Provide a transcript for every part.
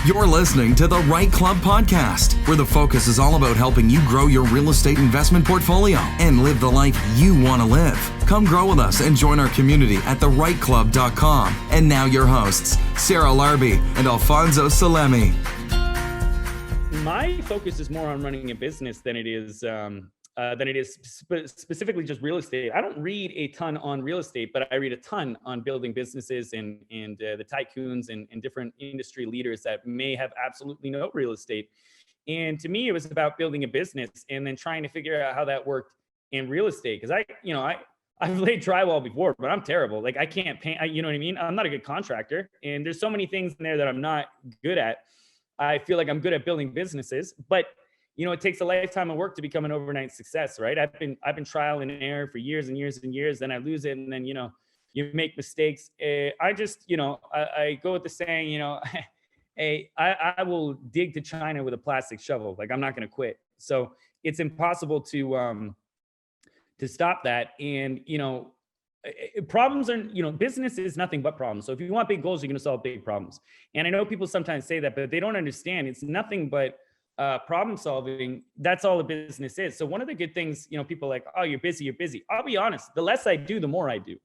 You're listening to the REITE Club podcast, where the focus is all about helping you grow your real estate investment portfolio and live the life you want to live. Come grow with us and join our community at thereiteclub.com. And now your hosts, Sarah Larby and Alfonso Salemi. My focus is more on running a business than it is specifically just real estate. I don't read a ton on real estate, but I read a ton on building businesses and the tycoons and different industry leaders that may have absolutely no real estate. And to me, it was about building a business and then trying to figure out how that worked in real estate. Because I've laid drywall before, but I'm terrible. Like I can't paint. You know what I mean? I'm not a good contractor, and there's so many things in there that I'm not good at. I feel like I'm good at building businesses, but it takes a lifetime of work to become an overnight success, right? I've been trial and error for years and years and years. Then I lose it, and then you make mistakes. I go with the saying, I will dig to China with a plastic shovel. Like I'm not going to quit. So it's impossible to stop that. And problems are, business is nothing but problems. So if you want big goals, you're going to solve big problems. And I know people sometimes say that, but they don't understand. It's nothing but problem solving. That's all a business is. So one of the good things, people are like, oh, you're busy. I'll be honest. The less I do, the more I do.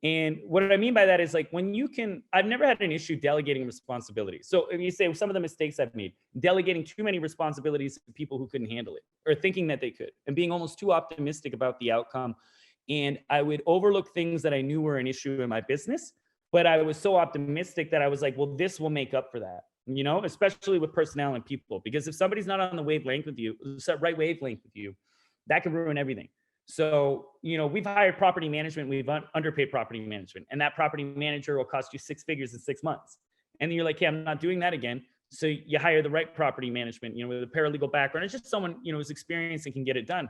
And what I mean by that is like I've never had an issue delegating responsibility. So if you say some of the mistakes I've made, delegating too many responsibilities to people who couldn't handle it or thinking that they could and being almost too optimistic about the outcome. And I would overlook things that I knew were an issue in my business, but I was so optimistic that I was like, well, this will make up for that. Especially with personnel and people, because if somebody's not on the wavelength with you, right wavelength with you, that can ruin everything. So, we've hired property management, we've underpaid property management, and that property manager will cost you 6 figures in 6 months. And then you're like, hey, I'm not doing that again. So you hire the right property management, with a paralegal background. It's just someone, who's experienced and can get it done.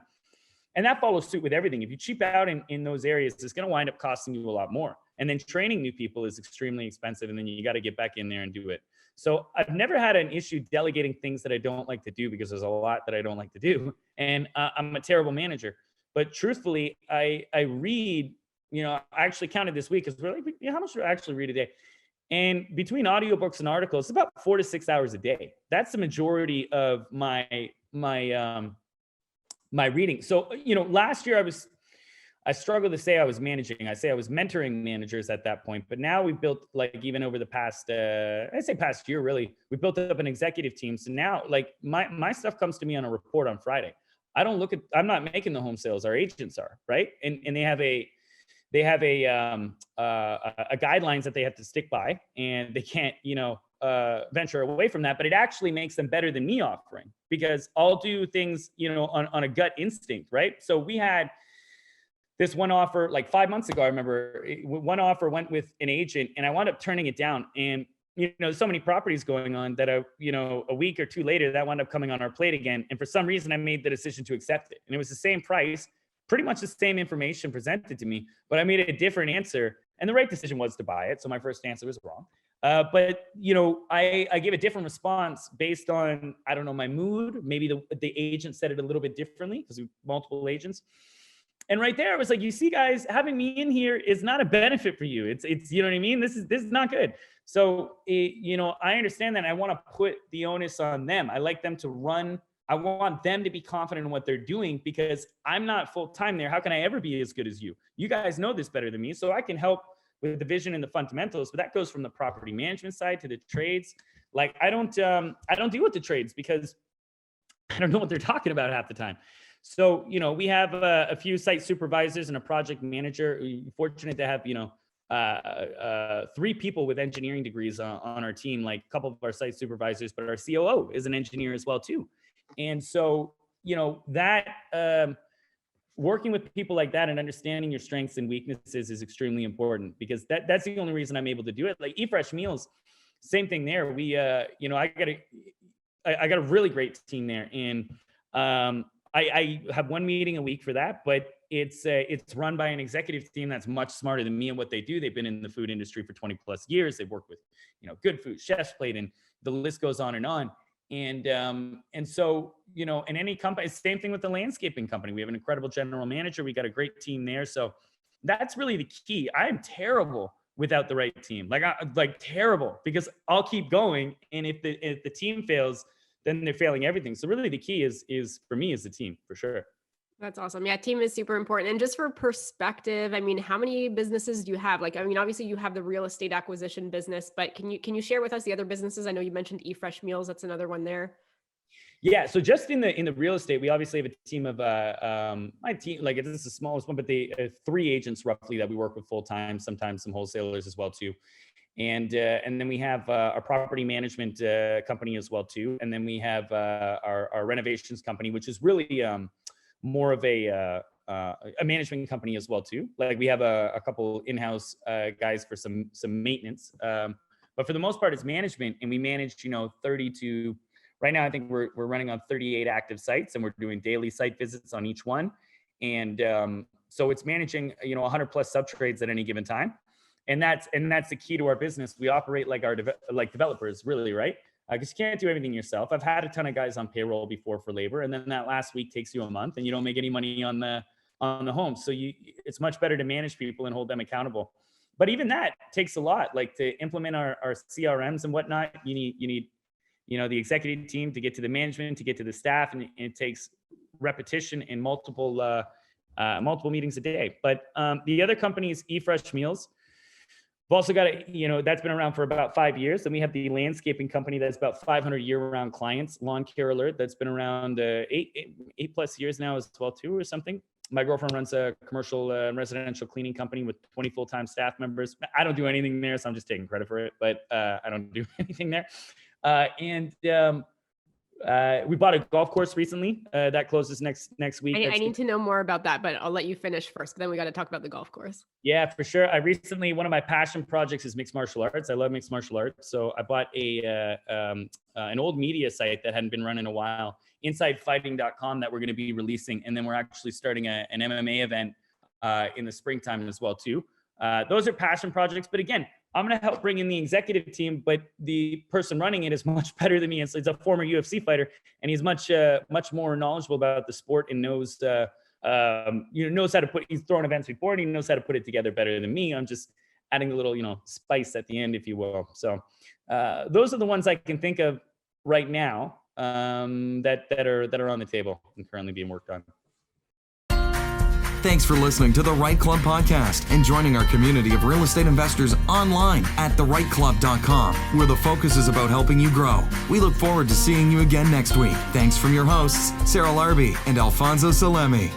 And that follows suit with everything. If you cheap out in those areas, it's going to wind up costing you a lot more. And then training new people is extremely expensive. And then you got to get back in there and do it. So I've never had an issue delegating things that I don't like to do, because there's a lot that I don't like to do. And I'm a terrible manager. But truthfully, I read, I actually counted this week because we're like, how much do I actually read a day? And between audiobooks and articles, it's about 4 to 6 hours a day. That's the majority of my reading. So, last year I struggle to say I was managing. I say I was mentoring managers at that point, but now we've built even over the past, past year, really, we built up an executive team. So now my stuff comes to me on a report on Friday. I'm not making the home sales. Our agents are, right. And they have a guidelines that they have to stick by, and they can't, venture away from that, but it actually makes them better than me offering, because I'll do things, on a gut instinct. Right. So we had this one offer like 5 months ago. I remember one offer went with an agent and I wound up turning it down. And, so many properties going on that, a week or two later, that wound up coming on our plate again. And for some reason, I made the decision to accept it. And it was the same price, pretty much the same information presented to me, but I made a different answer. And the right decision was to buy it. So my first answer was wrong. But I gave a different response based on, I don't know, my mood. Maybe the agent said it a little bit differently because we have multiple agents. And right there, I was like, you see, guys, having me in here is not a benefit for you. It's you know what I mean? This is not good. So, I understand that. I want to put the onus on them. I like them to run. I want them to be confident in what they're doing, because I'm not full time there. How can I ever be as good as you? You guys know this better than me. So I can help with the vision and the fundamentals, but that goes from the property management side to the trades. Like I don't deal with the trades because I don't know what they're talking about half the time. So, we have a few site supervisors and a project manager. We're fortunate to have, 3 people with engineering degrees on our team, like a couple of our site supervisors, but our COO is an engineer as well too. And so, that working with people like that and understanding your strengths and weaknesses is extremely important, because that's the only reason I'm able to do it. Like eFresh Meals, same thing there. We, I got a really great team there, and I have one meeting a week for that, but it's run by an executive team that's much smarter than me and what they do. They've been in the food industry for 20 plus years. They've worked with, Good Food, Chef's Plate, and the list goes on and on. And so, in any company, same thing with the landscaping company. We have an incredible general manager. We got a great team there. So that's really the key. I am terrible without the right team. Like terrible, because I'll keep going. And if the team fails, then they're failing everything. So really the key is for me is the team, for sure. That's awesome. Yeah, team is super important. And just for perspective, I mean, how many businesses do you have? Like, I mean, obviously you have the real estate acquisition business, but can you share with us the other businesses? I know you mentioned eFresh Meals. That's another one there. Yeah. So just in the real estate, we obviously have a team of my team. Like, this is the smallest one, but they 3 agents roughly that we work with full time. Sometimes some wholesalers as well too. And then we have our property management company as well too. And then we have our renovations company, which is really more of a management company as well too. Like, we have a couple in-house guys for some maintenance, but for the most part it's management, and we manage 30 to right now I think we're running on 38 active sites, and we're doing daily site visits on each one. And so it's managing 100 plus sub trades at any given time, and that's the key to our business. We operate like like developers, really, right? Because you can't do everything yourself. I've had a ton of guys on payroll before for labor, and then that last week takes you a month, and you don't make any money on the home. So it's much better to manage people and hold them accountable. But even that takes a lot. Like, to implement our CRMs and whatnot, you need the executive team to get to the management, to get to the staff, and it takes repetition and multiple meetings a day. But the other company is eFresh Meals. We've also got that's been around for about 5 years. And we have the landscaping company that's about 500 year-round clients, Lawn Care Alert, that's been around 8 plus years now as well too, or something. My girlfriend runs a commercial residential cleaning company with 20 full-time staff members. I don't do anything there, so I'm just taking credit for it, but I don't do anything there. We bought a golf course recently that closes next week. I need to know more about that, but I'll let you finish first. Then we got to talk about the golf course. Yeah, for sure. One of my passion projects is mixed martial arts. I love mixed martial arts. So I bought an old media site that hadn't been run in a while, InsideFighting.com, that we're going to be releasing. And then we're actually starting an MMA event in the springtime as well too. Those are passion projects. But again, I'm going to help bring in the executive team, but the person running it is much better than me. It's a former UFC fighter, and he's much more knowledgeable about the sport and knows knows how to he's thrown events before, and he knows how to put it together better than me. I'm just adding a little, spice at the end, if you will. So those are the ones I can think of right now that are on the table and currently being worked on. Thanks for listening to the REITE Club podcast and joining our community of real estate investors online at thereiteclub.com, where the focus is about helping you grow. We look forward to seeing you again next week. Thanks from your hosts, Sarah Larby and Alfonso Salemi.